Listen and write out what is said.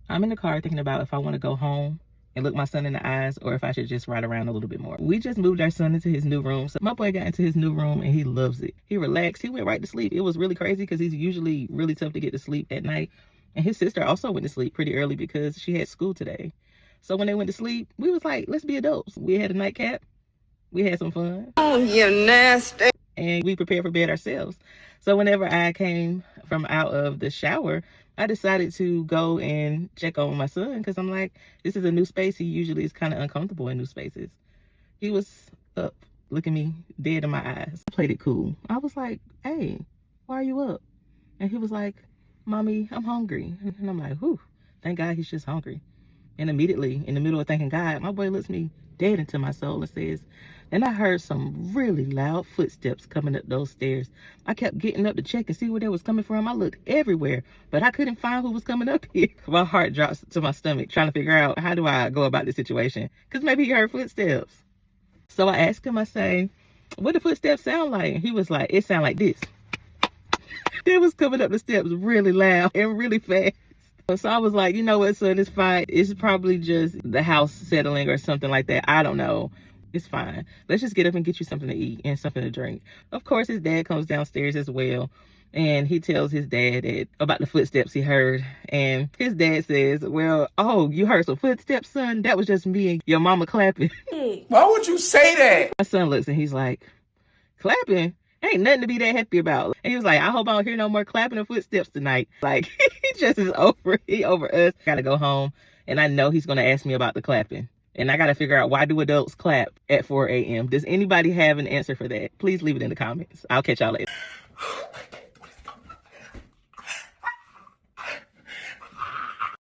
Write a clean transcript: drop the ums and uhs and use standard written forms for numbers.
I'm in the car thinking about if I want to go home and look my son in the eyes or if I should just ride around a little bit more. We just moved our son into his new room. So my boy got into his new room and he loves it. He relaxed. He went right to sleep. It was really crazy because he's usually really tough to get to sleep at night. And his sister also went to sleep pretty early because she had school today. So when they went to sleep, we was like, let's be adults. We had a nightcap. We had some fun. Oh, you nasty. And we prepared for bed ourselves. So whenever I came from out of the shower, I decided to go and check on my son because I'm like, this is a new space. He usually is kind of uncomfortable in new spaces. He was up looking me dead in my eyes. I played it cool. I was like, hey, why are you up? And he was like, Mommy, I'm hungry. And I'm like, whew, thank God he's just hungry. And immediately, in the middle of thanking God, my boy looks me dead into my soul and says, and I heard some really loud footsteps coming up those stairs. I kept getting up to check and see where they was coming from. I looked everywhere, but I couldn't find who was coming up here. My heart drops to my stomach, trying to figure out how do I go about this situation? Because maybe he heard footsteps. So I asked him, I say, what do footsteps sound like? He was like, it sound like this. They was coming up the steps really loud and really fast. So I was like, you know what, son, it's fine. It's probably just the house settling or something like that. I don't know. It's fine. Let's just get up and get you something to eat and something to drink. Of course, his dad comes downstairs as well. And he tells his dad about the footsteps he heard. And his dad says, well, oh, you heard some footsteps, son? That was just me and your mama clapping. Why would you say that? My son looks and he's like, clapping? Ain't nothing to be that happy about. And he was like, I hope I don't hear no more clapping of footsteps tonight. Like, he just is over. He over us. Gotta go home. And I know he's going to ask me about the clapping. And I got to figure out, why do adults clap at 4 a.m.? Does anybody have an answer for that? Please leave it in the comments. I'll catch y'all later.